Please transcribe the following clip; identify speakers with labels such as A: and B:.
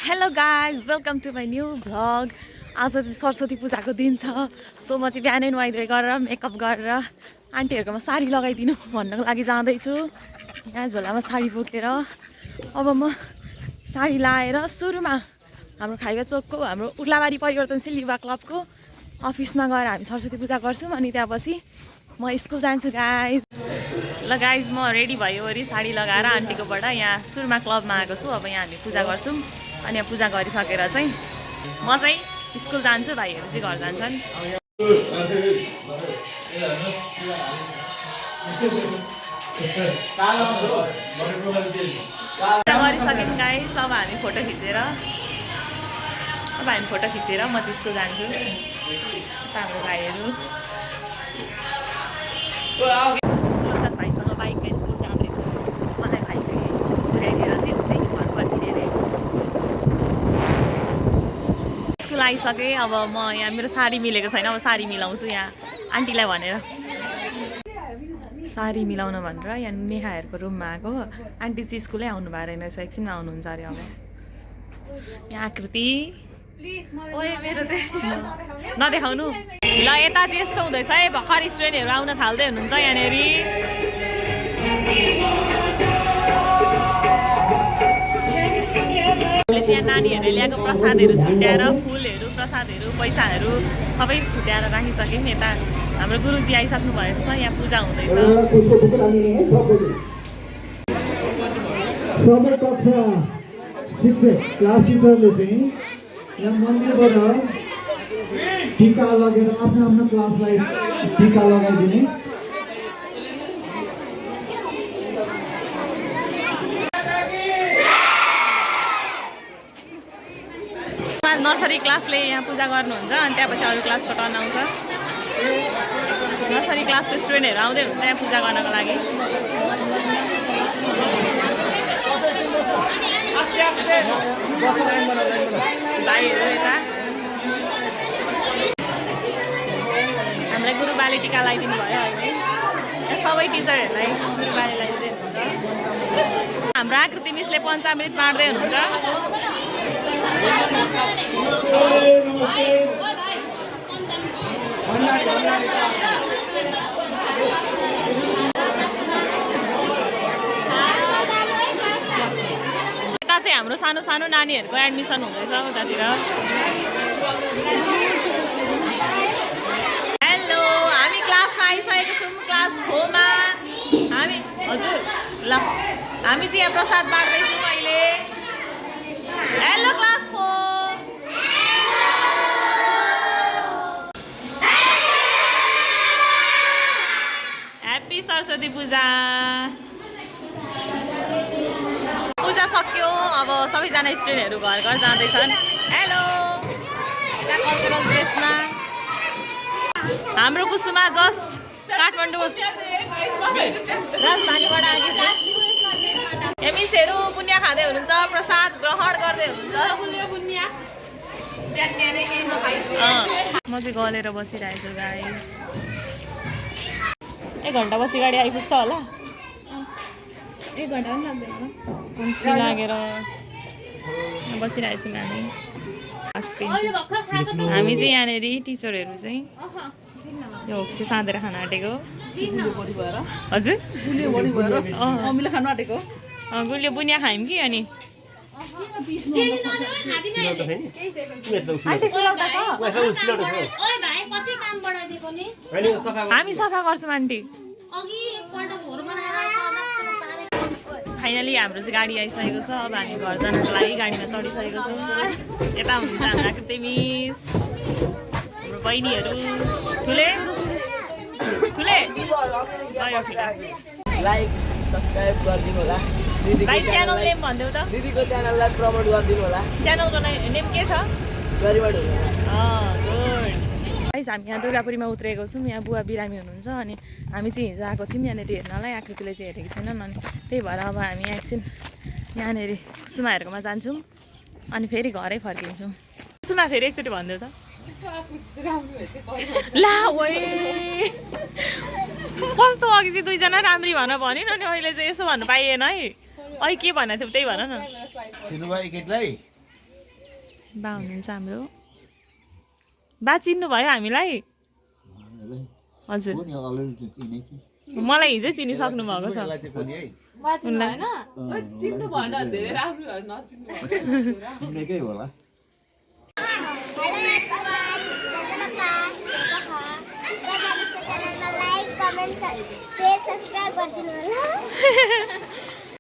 A: Hello guys welcome to my new vlog. आज चाहिँ सरस्वती पूजाको दिन छ। सो म चाहिँ बिहानै नुहाइधुवाइ गरेर मेकअप गरेर आन्टीहरूकोमा साडी लगाइदिनु भन्नको लागि जाँदैछु। यहाँ झोलामा साडी बोकेर अब म साडी लाएर सुरुमा हाम्रो खाइबा चोकको हाम्रो उर्लाबारी परिवर्तनशील युवा क्लबको अफिसमा गएर हामी सरस्वती पूजा गर्छौँ। अनि त्यहाँपछि म स्कुल जान्छु गाइज। ल गाइज म रेडी भयो वरी साडी लगाएर आन्टीकोबाट यहाँ सुरुमा क्लबमा आएको छु। अब यहाँ हामी पूजा गर्छौँ अनि यहाँ पूजा गरिसकेर चाहिँ म चाहिँ स्कुल जान्छु, भाइहरू चाहिँ घर जान्छन्। गरिसक्यौँ गाइज। अब हामी फोटो खिचेर म चाहिँ स्कुल जान्छु। हाम्रो भाइहरू सुलोचन भाइसँग बाइकमा स्कुल जाँदैछु। मलाई भाइले स्कुल पुऱ्याइदिएर चाहिँ घर फर्किने स्कुल आइसकेँ। अब म यहाँ मेरो साडी मिलेको छैन, अब साडी मिलाउँछु यहाँ आन्टीलाई भनेर। साडी मिलाउन भनेर यहाँ नेहाहरूको रुममा आएको। आन्टी चाहिँ स्कुलै आउनु भएको रहेन, एकछिनमा आउनुहुन्छ अरे। अब यहाँ आकृति नदेखाउनु ल। यता चाहिँ यस्तो हुँदैछ है, भर्खर स्टुडेन्टहरू आउन थाल्दै हुनुहुन्छ यहाँनिर। यहाँ नानीहरूले ल्याएको प्रसादहरू छुट्याएर फुलहरू प्रसादहरू पैसाहरू सबै छुट्याएर राखिसक्यौँ। यता हाम्रो गुरुजी आइसक्नु भएको छ, यहाँ पूजा हुँदैछ।
B: यहाँ मन्दिरबाट टीका लगेर आफ्नो क्लासलाई टीका लगाइदिने।
A: नर्सरी क्लासले यहाँ पूजा गर्नुहुन्छ अनि त्यहाँपछि अरू क्लासको टर्न आउँछ। नर्सरी क्लासको स्टुडेन्टहरू आउँदै हुन्छ यहाँ पूजा गर्नको लागि। भाइहरू यता हामीलाई गुरुबाले टिका लगाइदिनु भयो अहिले। यहाँ सबै टिचरहरूलाई गुरुबाले लगाइदिँदै हुनुहुन्छ। हाम्रो आकृति मिसले पञ्चामृत बाँड्दै हुनुहुन्छ। चाहिँ हाम्रो सानो सानो नानीहरूको एडमिसन हुँदैछ उतातिर। हेलो, हामी क्लासमा आइसकेको छौँ, क्लास 4 मा। हामी हजुर ल हामी चाहिँ यहाँ प्रसाद बाँड्दैछौँ अहिले। Hello class 4। ह्याप्पी सरस्वती पूजा। पूजा सक्यो, अब सबैजना स्टुडेन्टहरू घर घर जाँदैछन्। हेलो, कल्चरल ड्रेसमा हाम्रो कुसुमा जस्ट काठमाडौँ राजधानीबाट आएको छ। मिसहरू पुण्य खाँदै हुनुहुन्छ, प्रसाद ग्रहण गर्दै हुनुहुन्छ। म चाहिँ गलेर बसिरहेको छु गाइज। 1 घन्टा पछि गाडी आइपुग्छ होला।
C: 1 घन्टा पनि लाग्दैन होला।
A: अल्छी लागेर बसिरहेको छौँ हामी। हामी चाहिँ यहाँनिर टिचरहरू चाहिँ यो होक्सी साँधेर खान आँटेको। हजुर गुलियो बुनिया खायौँ कि। अनि हामी सफा गर्छौँ आन्टी। फाइनली हाम्रो चाहिँ गाडी आइसकेको छ। अब हामी घर जानको लागि गाडीमा चढिसकेको छौँ। यता हुनुहुन्छ हाम्रो आकृति मिस, हाम्रो बहिनीहरू ठुले
D: लाइक सब्सक्राइब गरिदिनु होला।
A: भाइ च्यानल नेम भनिदेऊ त।
D: दिदीको च्यानललाई प्रमोट गरिदिनु होला।
A: च्यानलको नेम के छ?
D: गरिबाट
A: गुड। गाइस हामी यहाँ दुर्गापुरीमा उत्रेको छौँ। यहाँ बुवा बिरामी हुनुहुन्छ अनि हामी चाहिँ हिजो आएको थियौँ यहाँनिर हेर्नलाई। आकृतिले चाहिँ हेरेको छैनन् अनि त्यही भएर अब हामी एकछिन यहाँनिर कुसुमाहरूकोमा जान्छौँ अनि फेरि घरै फर्किन्छौँ। कुसुमा फेरि एकचोटि भनिदेऊ त। ला ओए कस्तो अघि चाहिँ 2 जना राम्री भन भन्यो नि, अहिले चाहिँ यस्तो भन्नु पाइएन है। अहिले के भनेको थियौ त्यही भन न।
E: सिनुभाइ केटलाई
A: बा हुनुहुन्छ हाम्रो बा चिन्नुभयो हामीलाई हजुर मलाई हिजै चिनिसक्नु भएको छ
B: चिन्नेकै होला
E: लाइक कमेन्ट शेयर सब्सक्राइब गरिदिनु होला